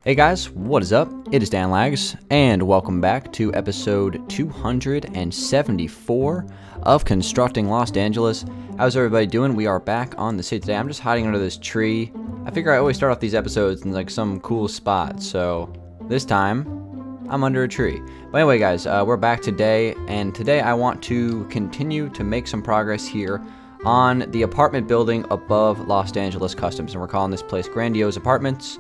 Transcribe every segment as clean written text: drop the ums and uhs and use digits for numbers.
Hey guys, what is up? It is Dan Lags, and welcome back to episode 274 of Constructing Los Angeles. How's everybody doing? We are back on the city today. I'm just hiding under this tree. I figure I always start off these episodes in like some cool spot, so this time I'm under a tree. But anyway guys, we're back today, and today I want to continue to make some progress here on the apartment building above Los Angeles Customs, and we're calling this place Grandiose Apartments.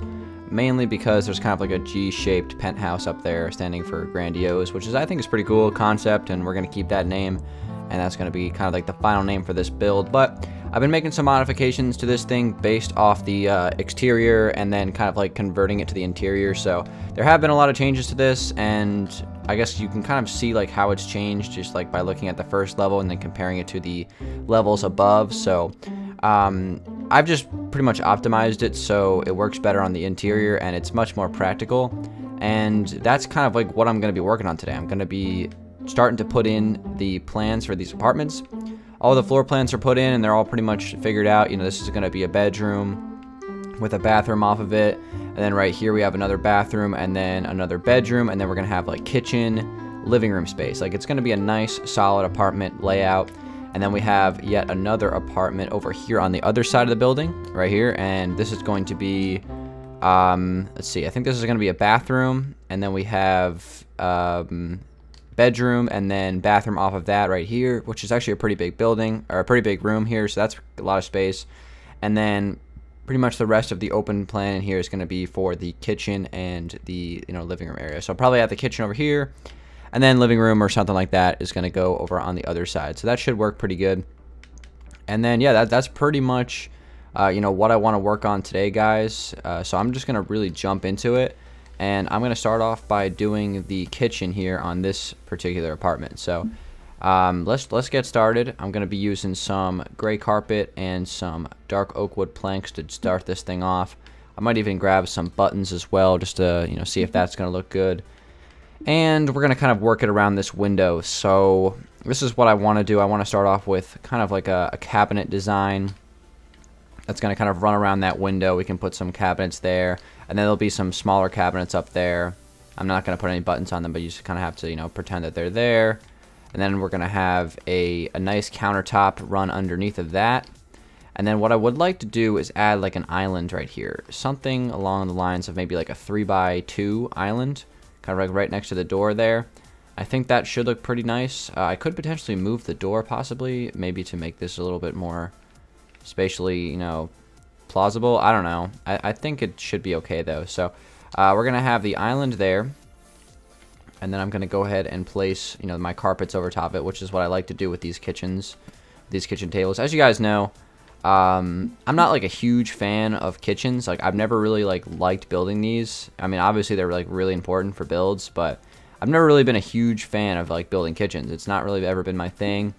Mainly because there's kind of like a G-shaped penthouse up there standing for Grandiose, which is I think is pretty cool concept, and we're going to keep that name, and that's going to be kind of like the final name for this build. But I've been making some modifications to this thing based off the exterior and then kind of like converting it to the interior. So there have been a lot of changes to this, and I guess you can kind of see like how it's changed just like by looking at the first level and then comparing it to the levels above. So I've just pretty much optimized it so it works better on the interior and it's much more practical, and that's kind of like what I'm going to be working on today. I'm going to be starting to put in the plans for these apartments. All the floor plans are put in and they're all pretty much figured out. You know, this is going to be a bedroom with a bathroom off of it, and then right here we have another bathroom and then another bedroom, and then we're going to have like kitchen, living room space. Like it's going to be a nice solid apartment layout. And then we have yet another apartment over here on the other side of the building, right here. And this is going to be, let's see, I think this is going to be a bathroom. And then we have bedroom and then bathroom off of that right here, which is actually a pretty big building, or a pretty big room here. So that's a lot of space. And then pretty much the rest of the open plan in here is going to be for the kitchen and the, living room area. So I'll probably have the kitchen over here, and then living room or something like that is going to go over on the other side. So that should work pretty good. And then, yeah, that's pretty much, what I want to work on today, guys. So I'm just going to really jump into it. And I'm going to start off by doing the kitchen here on this particular apartment. So let's get started. I'm going to be using some gray carpet and some dark oak wood planks to start this thing off. I might even grab some buttons as well just to, see if that's going to look good. And we're going to kind of work it around this window. So this is what I want to do. I want to start off with kind of like a cabinet design that's going to kind of run around that window. We can put some cabinets there, and then there'll be some smaller cabinets up there. I'm not going to put any buttons on them, but you just kind of have to, pretend that they're there. And then we're going to have a nice countertop run underneath of that. And then what I would like to do is add like an island right here. Something along the lines of maybe like a 3x2 island. Kind of like right next to the door there. I think that should look pretty nice. I could potentially move the door possibly, maybe to make this a little bit more spatially, plausible. I don't know. I think it should be okay though. So we're going to have the island there. And then I'm going to go ahead and place, my carpets over top of it, which is what I like to do with these kitchens, these kitchen tables. As you guys know, I'm not like a huge fan of kitchens. Like I've never really liked building these. I mean, obviously they're like really important for builds, but I've never really been a huge fan of like building kitchens. It's not really ever been my thing.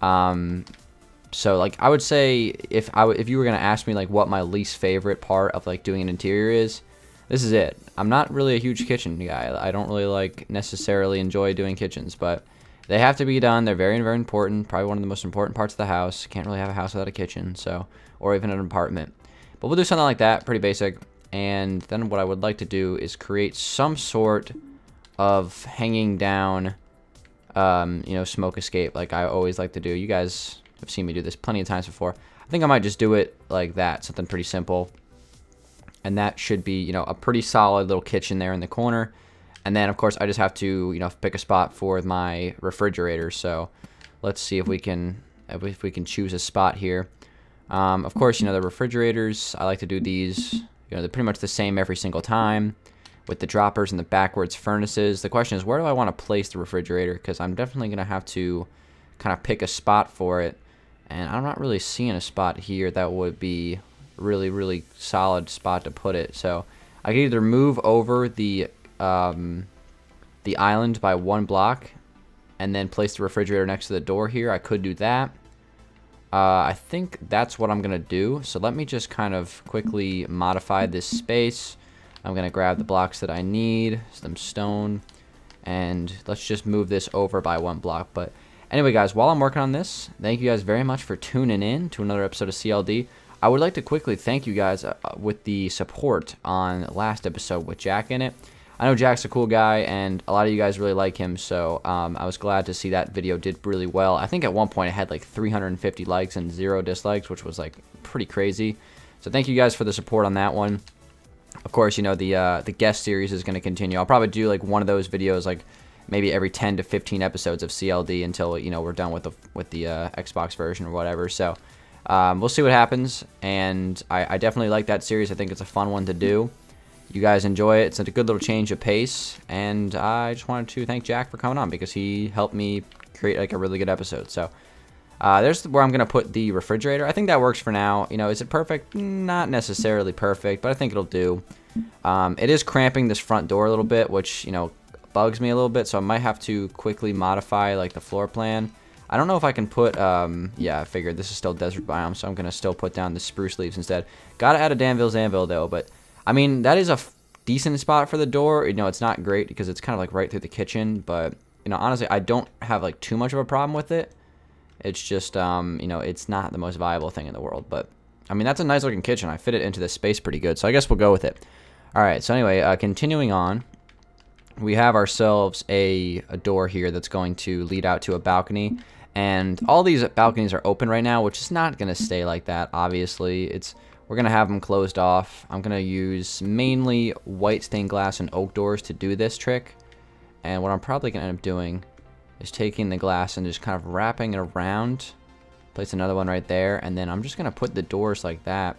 So like I would say if you were gonna ask me like what my least favorite part of like doing an interior is, this is it. I'm not really a huge kitchen guy. I don't really like necessarily enjoy doing kitchens, but they have to be done. They're very, very important. Probably one of the most important parts of the house. Can't really have a house without a kitchen, so, or even an apartment. But we'll do something like that, pretty basic. And then what I would like to do is create some sort of hanging down, smoke escape, like I always like to do. You guys have seen me do this plenty of times before. I think I might just do it like that, something pretty simple. And that should be, a pretty solid little kitchen there in the corner. And then, of course, I just have to, pick a spot for my refrigerator. So let's see if we can choose a spot here. Of course, the refrigerators, I like to do these, they're pretty much the same every single time with the droppers and the backwards furnaces. The question is, where do I want to place the refrigerator? Because I'm definitely going to have to kind of pick a spot for it. And I'm not really seeing a spot here that would be really, really solid spot to put it. So I could either move over the island by 1 block and then place the refrigerator next to the door here. I could do that. I think that's what I'm gonna do. So let me just kind of quickly modify this space. I'm gonna grab the blocks that I need, some stone, and let's just move this over by 1 block. But anyway guys, while I'm working on this, thank you guys very much for tuning in to another episode of CLD. I would like to quickly thank you guys with the support on last episode with Jack in it. I know Jack's a cool guy, and a lot of you guys really like him, so I was glad to see that video did really well. I think at one point it had like 350 likes and 0 dislikes, which was like pretty crazy. So thank you guys for the support on that one. Of course, you know, the guest series is going to continue. I'll probably do like one of those videos like maybe every 10 to 15 episodes of CLD until, you know, we're done with the Xbox version or whatever. So we'll see what happens, and I definitely like that series. I think it's a fun one to do. You guys enjoy it. It's a good little change of pace, and I just wanted to thank Jack for coming on because he helped me create like a really good episode. So there's where I'm going to put the refrigerator. I think that works for now. You know, is it perfect? Not necessarily perfect, but I think it'll do. It is cramping this front door a little bit, which, you know, bugs me a little bit, so I might have to quickly modify like the floor plan. I don't know if I can put, yeah, I figured this is still desert biome, so I'm going to still put down the spruce leaves instead. Gotta add a Danville's Anvil, though, but, I mean, that is a decent spot for the door. You know, it's not great because it's kind of like right through the kitchen, but, you know, honestly, I don't have, like, too much of a problem with it. It's just, you know, it's not the most viable thing in the world, but, I mean, that's a nice-looking kitchen. I fit it into this space pretty good, so I guess we'll go with it. All right, so anyway, continuing on, we have ourselves a door here that's going to lead out to a balcony. And all these balconies are open right now, which is not going to stay like that, obviously. We're going to have them closed off. I'm going to use mainly white stained glass and oak doors to do this trick. And what I'm probably going to end up doing is taking the glass and just kind of wrapping it around. Place another one right there. And then I'm just going to put the doors like that.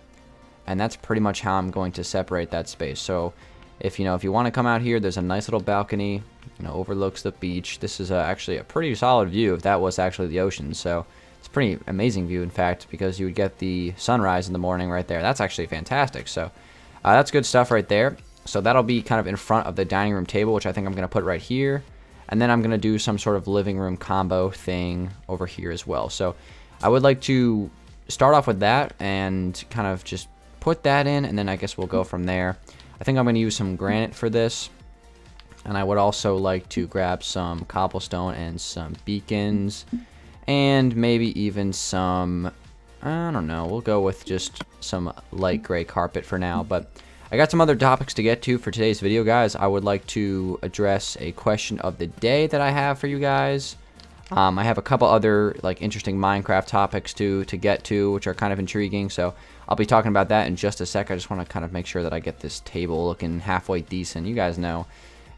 And that's pretty much how I'm going to separate that space. So if you want to come out here, there's a nice little balcony, you know, overlooks the beach. This is actually a pretty solid view if that was actually the ocean. So it's a pretty amazing view, in fact, because you would get the sunrise in the morning right there. That's actually fantastic. So that's good stuff right there. So that'll be kind of in front of the dining room table, which I think I'm going to put right here. And then I'm going to do some sort of living room combo thing over here as well. So I would like to start off with that and kind of just put that in, and then I guess we'll go from there. I think I'm going to use some granite for this. And I would also like to grab some cobblestone and some beacons. And maybe even some, I don't know, we'll go with just some light gray carpet for now. But I got some other topics to get to for today's video, guys. I would like to address a question of the day that I have for you guys. I have a couple other like interesting Minecraft topics to get to, which are kind of intriguing. So I'll be talking about that in just a sec. I just want to kind of make sure that I get this table looking halfway decent. You guys know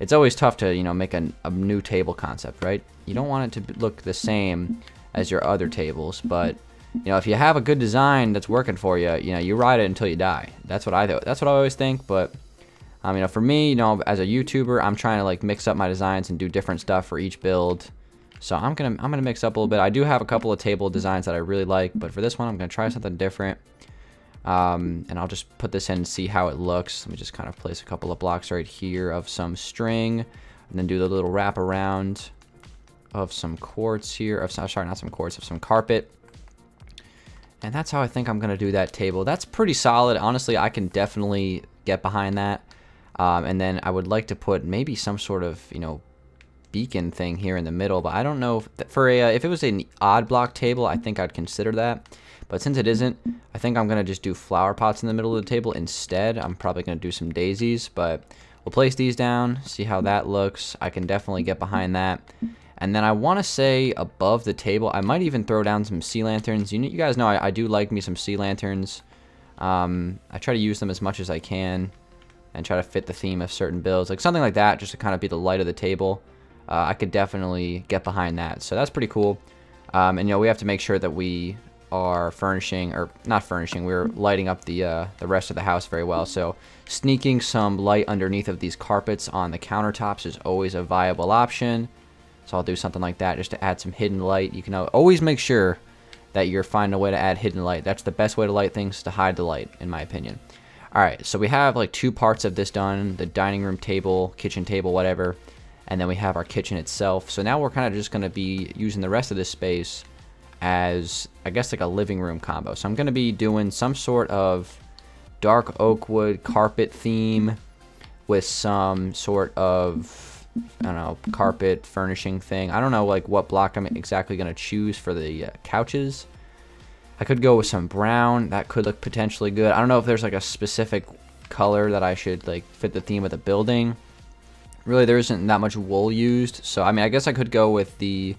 it's always tough to, you know, make a new table concept, right? You don't want it to look the same as your other tables, but, you know, if you have a good design that's working for you, you know, you ride it until you die. That's what I always think. But you know, for me, you know, as a YouTuber, I'm trying to like mix up my designs and do different stuff for each build. So I'm gonna mix up a little bit. I do have a couple of table designs that I really like, but for this one, I'm gonna try something different. And I'll just put this in and see how it looks. Let me just kind of place a couple of blocks right here of some string, and then do the little wrap around of some quartz here. Of sorry, not some quartz, of some carpet. And that's how I think I'm gonna do that table. That's pretty solid. Honestly, I can definitely get behind that. And then I would like to put maybe some sort of, you know, beacon thing here in the middle, but I don't know if it was an odd block table, I think I'd consider that. But since it isn't, I think I'm gonna just do flower pots in the middle of the table instead. I'm probably gonna do some daisies, but we'll place these down, see how that looks. I can definitely get behind that. And then I want to say above the table, I might even throw down some sea lanterns. You guys know I do like me some sea lanterns. I try to use them as much as I can and try to fit the theme of certain builds, like something like that, just to kind of be the light of the table. I could definitely get behind that, so that's pretty cool. And you know, we have to make sure that we are furnishing, or not furnishing, we're lighting up the rest of the house very well. So sneaking some light underneath of these carpets on the countertops is always a viable option. So I'll do something like that just to add some hidden light. You can always make sure that you're finding a way to add hidden light. That's the best way to light things, to hide the light, in my opinion. Alright, so we have like two parts of this done, the dining room table, kitchen table, whatever. And then we have our kitchen itself. So now we're kind of just going to be using the rest of this space as, I guess, like a living room combo. So I'm going to be doing some sort of dark oak wood carpet theme with some sort of, I don't know, carpet furnishing thing. I don't know like what block I'm exactly going to choose for the couches. I could go with some brown. That could look potentially good. I don't know if there's like a specific color that I should like fit the theme of the building. Really, there isn't that much wool used, so I mean, I guess I could go with the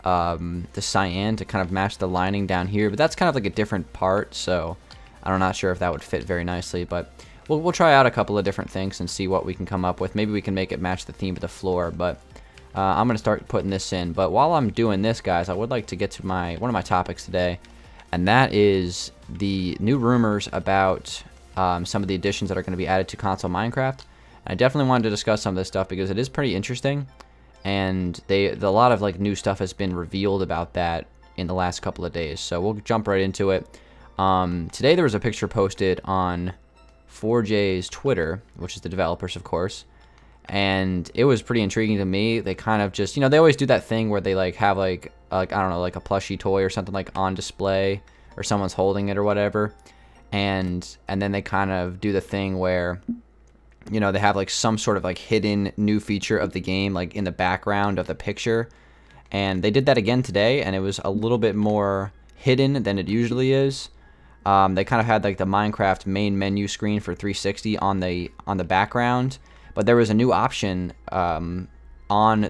cyan to kind of match the lining down here, but that's kind of like a different part, so I'm not sure if that would fit very nicely, but we'll try out a couple of different things and see what we can come up with. Maybe we can make it match the theme of the floor, but I'm going to start putting this in. But while I'm doing this, guys, I would like to get to one of my topics today, and that is the new rumors about some of the additions that are going to be added to console Minecraft. I definitely wanted to discuss some of this stuff because it is pretty interesting, and a lot of like new stuff has been revealed about that in the last couple of days. So we'll jump right into it. Today there was a picture posted on 4J's Twitter, which is the developers, of course, and it was pretty intriguing to me. They kind of just, they always do that thing where they like have like I don't know, like a plushie toy or something like on display, or someone's holding it or whatever, and then they kind of do the thing where they have like some sort of like hidden new feature of the game like in the background of the picture, and they did that again today, and it was a little bit more hidden than it usually is. They kind of had like the Minecraft main menu screen for 360 on the background, but there was a new option on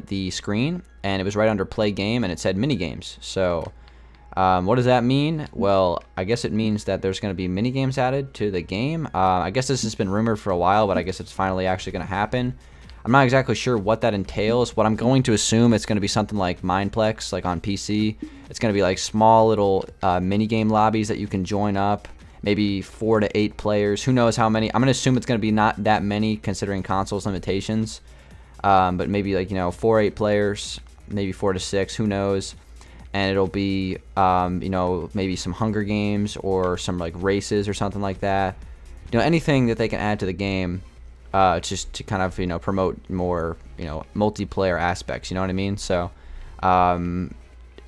the screen, and it was right under play game, and it said mini games. So what does that mean? Well, I guess it means that there's going to be mini games added to the game. I guess this has been rumored for a while, but I guess it's finally actually going to happen. I'm not exactly sure what that entails. What I'm going to assume, it's going to be something like Mineplex, like on PC. It's going to be like small little mini game lobbies that you can join up, maybe 4 to 8 players. Who knows how many? I'm going to assume it's going to be not that many considering consoles limitations, but maybe like 4 or 8 players, maybe 4 to 6. Who knows? And it'll be maybe some Hunger Games or some like races or something like that. Anything that they can add to the game. Just to kind of promote more multiplayer aspects, you know what I mean? So am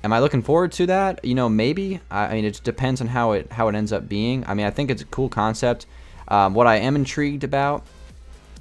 I looking forward to that? Maybe. I mean, it depends on how it ends up being. I mean, I think it's a cool concept. What I am intrigued about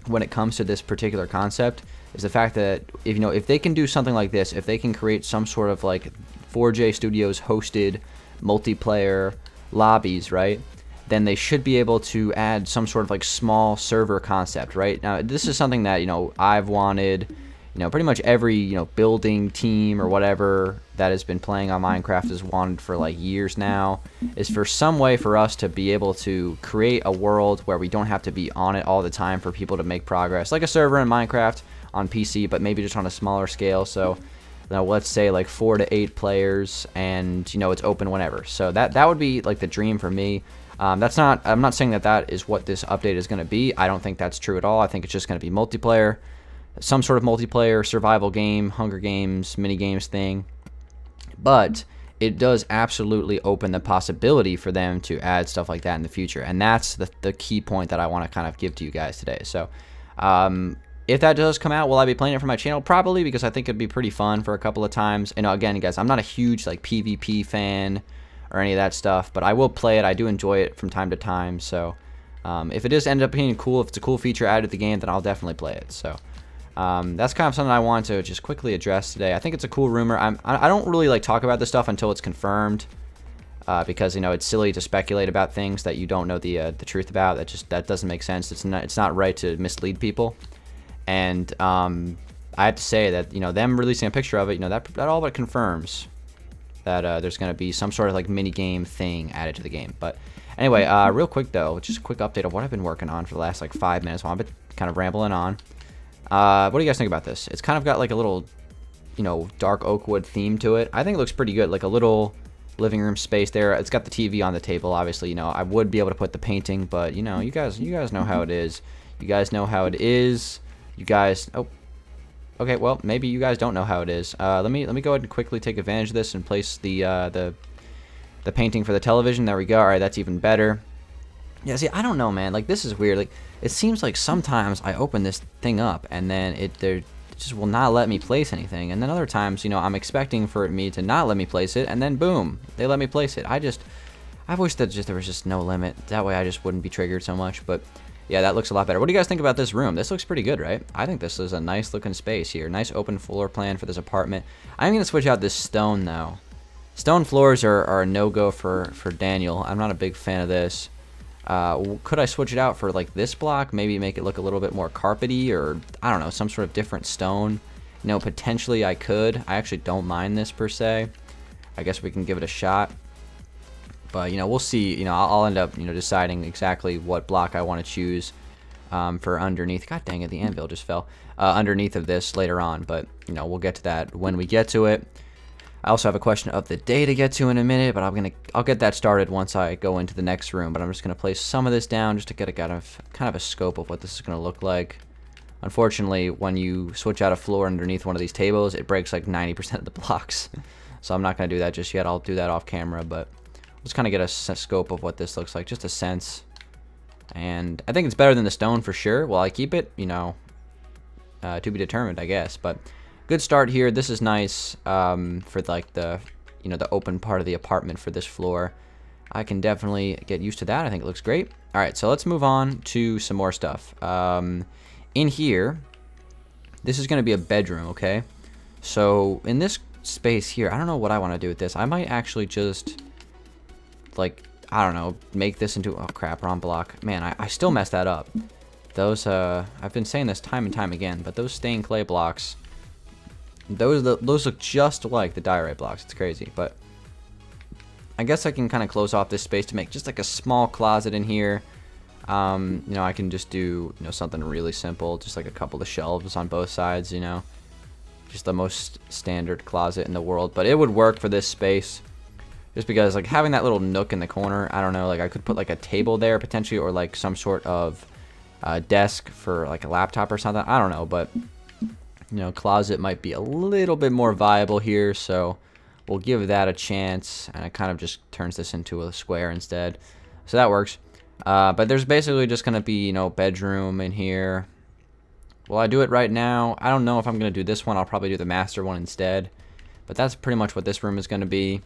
when it comes to this particular concept is the fact that if they can do something like this, if they can create some sort of like 4J Studios hosted multiplayer lobbies, right? Then they should be able to add some sort of like small server concept, right? Now, this is something that, I've wanted, pretty much every, building team or whatever that has been playing on Minecraft has wanted for like years now, is for some way for us to be able to create a world where we don't have to be on it all the time for people to make progress, like a server in Minecraft on PC, but maybe just on a smaller scale. So, let's say like 4 to 8 players, and, it's open whenever. So that would be like the dream for me. I'm not saying that is what this update is going to be. I don't think that's true at all. I think it's just going to be multiplayer, some sort of multiplayer survival game, Hunger Games, mini games thing. But it does absolutely open the possibility for them to add stuff like that in the future, and that's the key point that I want to kind of give to you guys today. So if that does come out, will I be playing it for my channel? Probably, because I think it'd be pretty fun for a couple of times. Again, guys, I'm not a huge like PvP fan or any of that stuff, but I will play it. I do enjoy it from time to time. So if it does end up being cool, if it's a cool feature added to the game, then I'll definitely play it. So that's kind of something I want to just quickly address today. I think it's a cool rumor. I don't really like talk about this stuff until it's confirmed, because it's silly to speculate about things that you don't know the truth about. That doesn't make sense. It's not right to mislead people. And I have to say that them releasing a picture of it, that all but confirms that there's going to be some sort of like mini game thing added to the game. But anyway, real quick though, just a quick update of what I've been working on for the last like 5 minutes while I've been kind of rambling on. What do you guys think about this? It's kind of got like a little, dark oak wood theme to it. I think it looks pretty good, like a little living room space there. It's got the TV on the table, obviously. I would be able to put the painting, but you guys know how it is. You guys know how it is. You guys, oh. Okay, well, maybe you guys don't know how it is. Let me go ahead and quickly take advantage of this and place the painting for the television. There we go. All right, that's even better. Yeah, see, I don't know, man. Like, this is weird. Like, it seems like sometimes I open this thing up and then it just will not let me place anything. And then other times, I'm expecting for me to not let me place it, and then boom, they let me place it. I wish that there was just no limit. That way I just wouldn't be triggered so much, but yeah, that looks a lot better. What do you guys think about this room? This looks pretty good, right? I think this is a nice looking space here. Nice open floor plan for this apartment. I'm going to switch out this stone, though. Stone floors are a no-go for Daniel. I'm not a big fan of this. Could I switch it out for like this block? Maybe make it look a little bit more carpety, or I don't know, some sort of different stone. You know, potentially I could. I actually don't mind this per se. I guess we can give it a shot. But, you know, we'll see. You know, I'll end up, you know, deciding exactly what block I want to choose for underneath. God dang it, the anvil just fell. Underneath of this later on. But, you know, we'll get to that when we get to it. I also have a question of the day to get to in a minute, but I'll get that started once I go into the next room. But I'm just gonna place some of this down just to get a kind of a scope of what this is gonna look like. Unfortunately, when you switch out a floor underneath one of these tables, it breaks like 90% of the blocks. So I'm not gonna do that just yet. I'll do that off camera, but let's kind of get a scope of what this looks like, just a sense. And I think it's better than the stone for sure. Will I keep it? You know, to be determined, I guess. But good start here. This is nice for like the, you know, the open part of the apartment for this floor. I can definitely get used to that. I think it looks great. All right, so let's move on to some more stuff. In here, this is going to be a bedroom, okay? So in this space here, I don't know what I want to do with this. I might actually just, like, I don't know, make this into, oh crap, wrong block. Man, I still messed that up. Those, I've been saying this time and time again, but those stained clay blocks, those look just like the diorite blocks. It's crazy, but I guess I can kind of close off this space to make just like a small closet in here. You know, I can just do, you know, something really simple, just like a couple of shelves on both sides, you know, just the most standard closet in the world, but it would work for this space just because like having that little nook in the corner, I don't know, like I could put like a table there potentially, or like some sort of desk for like a laptop or something. I don't know, but you know, closet might be a little bit more viable here, so we'll give that a chance, and it kind of just turns this into a square instead, so that works. But there's basically just gonna be, you know, bedroom in here. Will I do it right now? I don't know if I'm gonna do this one. I'll probably do the master one instead, but that's pretty much what this room is gonna be.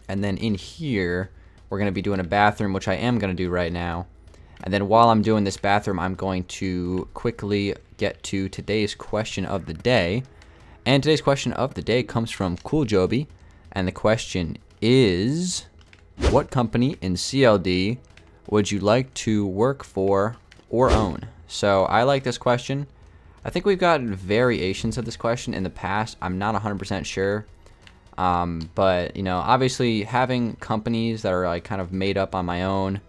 And then in here we're gonna be doing a bathroom, which I am gonna do right now. And then while I'm doing this bathroom, I'm going to quickly get to today's question of the day. And today's question of the day comes from Cool Joby. And the question is, what company in CLD would you like to work for or own? So I like this question. I think we've got variations of this question in the past. I'm not 100% sure. But, you know, obviously having companies that are like kind of made up on my own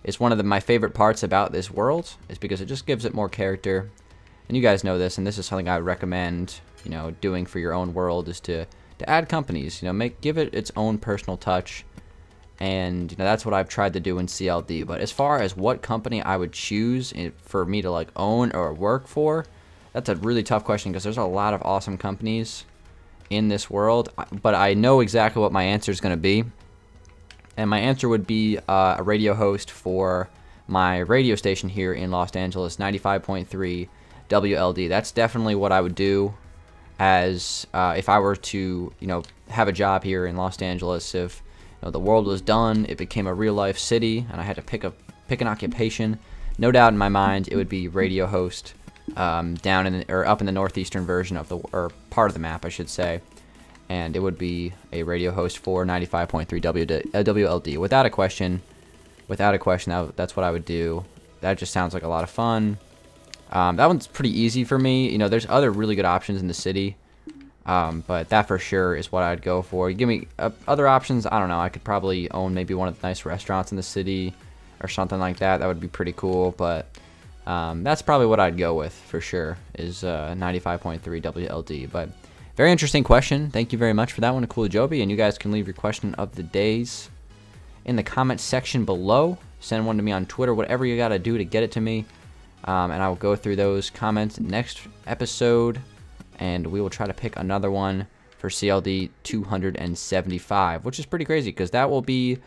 is one of my favorite parts about this world, is because it just gives it more character. And you guys know this, and this is something I would recommend, you know, doing for your own world, is to add companies, you know, give it its own personal touch. And, you know, that's what I've tried to do in CLD. But as far as what company I would choose for me to like own or work for, that's a really tough question, because there's a lot of awesome companies in this world. But I know exactly what my answer is going to be. And my answer would be a radio host for my radio station here in Los Angeles, 95.3 WLD. That's definitely what I would do as if I were to, you know, have a job here in Los Angeles. If, you know, the world was done, it became a real life city, and I had to pick an occupation, no doubt in my mind it would be radio host, down in or up in the northeastern version of the, or part of the map, I should say. And it would be a radio host for 95.3 WLD. Without a question, that's what I would do. That just sounds like a lot of fun. That one's pretty easy for me. You know, there's other really good options in the city, but that for sure is what I'd go for. You give me other options, I don't know. I could probably own maybe one of the nice restaurants in the city or something like that. That would be pretty cool, but that's probably what I'd go with for sure, is 95.3 WLD. But very interesting question. Thank you very much for that one, Cool Joby. And you guys can leave your question of the days in the comment section below. Send one to me on Twitter, whatever you got to do to get it to me. And I will go through those comments next episode. And we will try to pick another one for CLD 275, which is pretty crazy, because that will be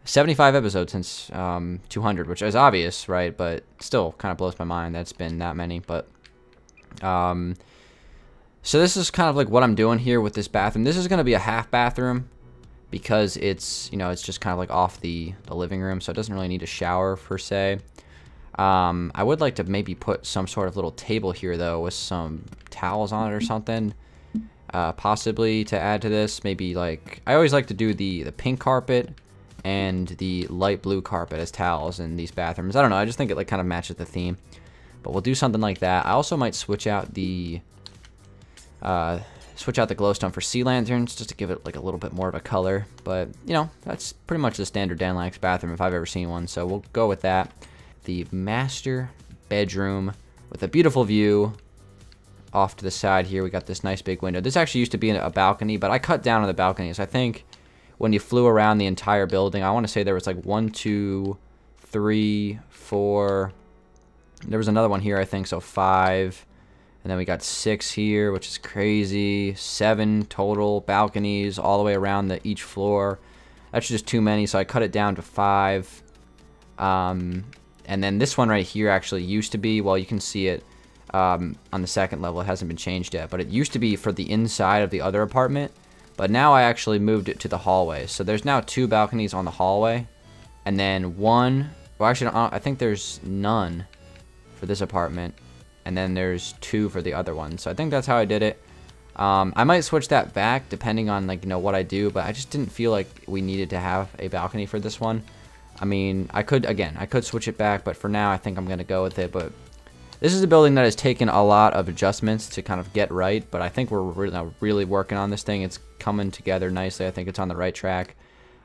75 episodes since 200, which is obvious, right? But still kind of blows my mind that's been that many. But so this is kind of like what I'm doing here with this bathroom. This is going to be a half bathroom, because it's, you know, it's just kind of like off the living room, so it doesn't really need a shower per se. I would like to maybe put some sort of little table here though, with some towels on it or something, possibly to add to this. Maybe like, I always like to do the pink carpet and the light blue carpet as towels in these bathrooms. I don't know, I just think it like kind of matches the theme. But we'll do something like that. I also might switch out the glowstone for sea lanterns just to give it like a little bit more of a color. But you know, that's pretty much the standard Danlax bathroom if I've ever seen one. So we'll go with that. The master bedroom with a beautiful view. Off to the side here, we got this nice big window. This actually used to be a balcony, but I cut down on the balconies. I think when you flew around the entire building, I want to say there was like 1, 2, 3, 4. There was another one here, I think, so 5. And then we got 6 here, which is crazy. 7 total balconies all the way around each floor. That's just too many, so I cut it down to 5. And then this one right here actually used to be, well, you can see it on the second level. It hasn't been changed yet, but it used to be for the inside of the other apartment. But now I actually moved it to the hallway. So there's now 2 balconies on the hallway. And then 1, well, actually, I think there's none for this apartment. And then there's 2 for the other one. So I think that's how I did it. I might switch that back depending on, like, you know, what I do. But I just didn't feel like we needed to have a balcony for this one. I mean, I could switch it back. But for now, I think I'm going to go with it. But this is a building that has taken a lot of adjustments to kind of get right. But I think we're really working on this thing. It's coming together nicely. I think it's on the right track.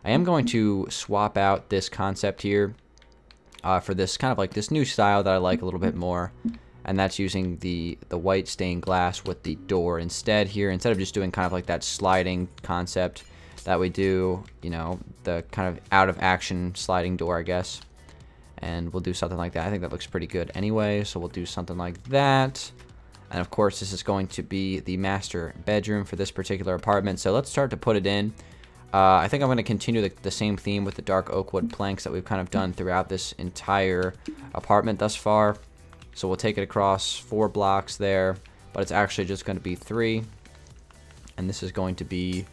I am going to swap out this concept here for this kind of like this new style that I like a little bit more. And that's using the white stained glass with the door instead here. Instead of just doing kind of like that sliding concept that we do, you know, the kind of out of action sliding door, I guess. And we'll do something like that. I think that looks pretty good anyway, so we'll do something like that. And of course, this is going to be the master bedroom for this particular apartment. So let's start to put it in. I think I'm going to continue the same theme with the dark oak wood planks that we've kind of done throughout this entire apartment thus far. So we'll take it across 4 blocks there, but it's actually just going to be 3. And this is going to be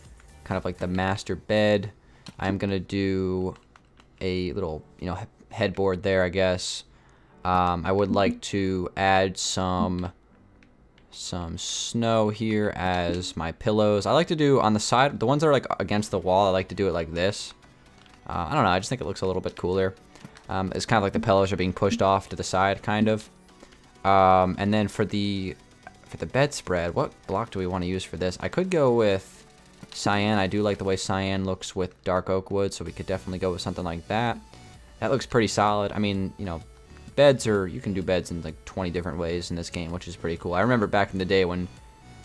kind of like the master bed. I'm going to do a little, you know, headboard there, I guess. I would like to add some snow here as my pillows. I like to do on the side, the ones that are like against the wall, I like to do it like this. I don't know, I just think it looks a little bit cooler. It's kind of like the pillows are being pushed off to the side, kind of. And then for the bedspread, what block do we want to use for this? I could go with cyan. I do like the way cyan looks with dark oak wood, so we could definitely go with something like that. That looks pretty solid. I mean, you know, you can do beds in like 20 different ways in this game, which is pretty cool. I remember back in the day when, you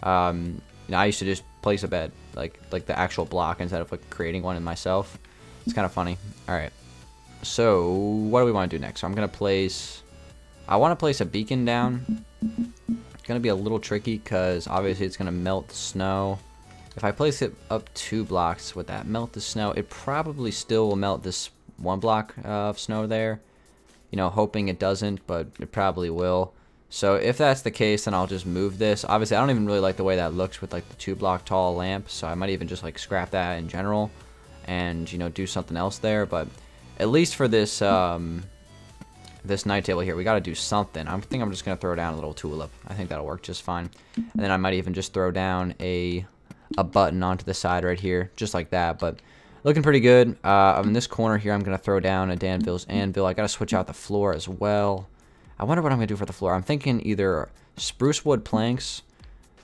know, I used to just place a bed, like the actual block instead of like creating one in myself. It's kind of funny. All right. So what do we want to do next? So I want to place a beacon down. It's going to be a little tricky because obviously it's going to melt the snow. If I place it up 2 blocks, would that melt the snow? It probably still will melt this 1 block of snow there. You know, hoping it doesn't, but it probably will. So if that's the case, then I'll just move this. Obviously, I don't even really like the way that looks with like the 2 block tall lamp. So I might even just like scrap that in general and, you know, do something else there. But at least for this this night table here, we got to do something. I think I'm just going to throw down a little tulip. I think that'll work just fine. And then I might even just throw down a button onto the side right here, just like that. But looking pretty good. In this corner here, I'm going to throw down a Danville's anvil. I got to switch out the floor as well. I wonder what I'm going to do for the floor. I'm thinking either spruce wood planks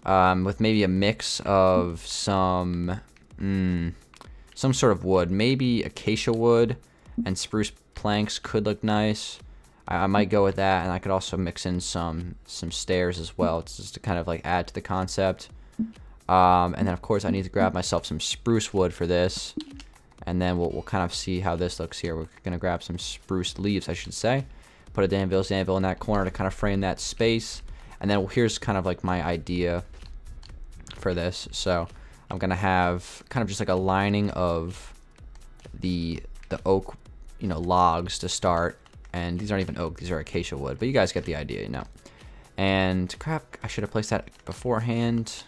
with maybe a mix of some sort of wood. Maybe acacia wood and spruce planks could look nice. I might go with that, and I could also mix in some stairs as well. It's just to kind of like add to the concept. And then of course I need to grab myself some spruce wood for this. And then we'll kind of see how this looks here. We're going to grab some spruce leaves, I should say. Put a Danville's anvil in that corner to kind of frame that space. And then here's kind of like my idea for this. So I'm going to have kind of just like a lining of the oak, you know, logs to start. And these aren't even oak, these are acacia wood. But you guys get the idea, you know. And crap, I should have placed that beforehand.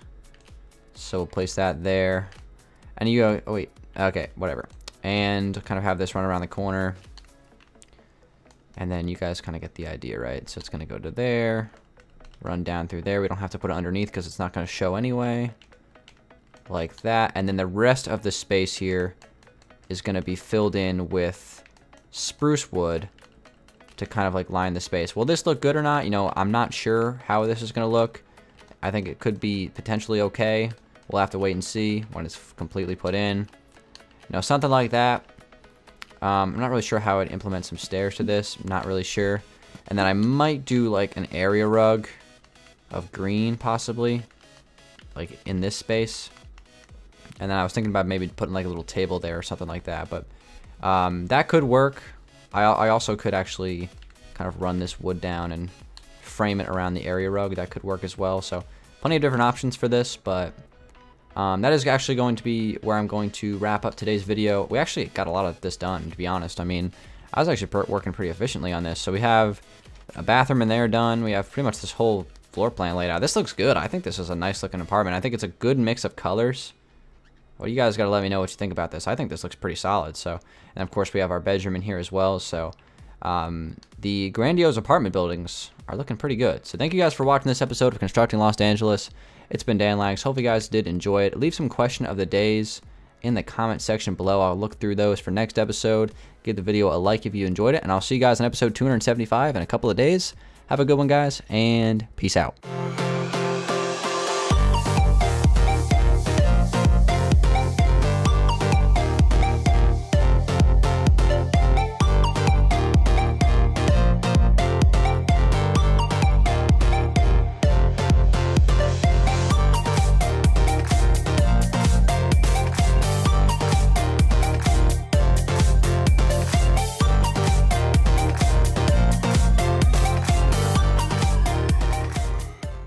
So we'll place that there. And you go, oh wait, okay, whatever. And kind of have this run around the corner. And then you guys kind of get the idea, right? So it's going to go to there, run down through there. We don't have to put it underneath because it's not going to show anyway. like that. And then the rest of the space here is going to be filled in with spruce wood to kind of like line the space. Will this look good or not? You know, I'm not sure how this is going to look. I think it could be potentially okay. We'll have to wait and see when it's completely put in. You know, something like that. I'm not really sure how I'd implement some stairs to this. I'm not really sure. And then I might do like an area rug of green possibly, like in this space. And then I was thinking about maybe putting like a little table there or something like that. But that could work. I also could actually kind of run this wood down and frame it around the area rug. That could work as well. So plenty of different options for this, but that is actually going to be where I'm going to wrap up today's video. We actually got a lot of this done, to be honest. I mean, I was actually working pretty efficiently on this. So we have a bathroom in there done. We have pretty much this whole floor plan laid out. This looks good. I think this is a nice looking apartment. I think it's a good mix of colors. Well, you guys got to let me know what you think about this. I think this looks pretty solid. So, and of course we have our bedroom in here as well. So the grandiose apartment buildings are looking pretty good. So thank you guys for watching this episode of Constructing Los Angeles. It's been Dan Lags. Hope you guys did enjoy it. Leave some question of the days in the comment section below. I'll look through those for next episode. Give the video a like if you enjoyed it. And I'll see you guys in episode 275 in a couple of days. Have a good one, guys, and peace out.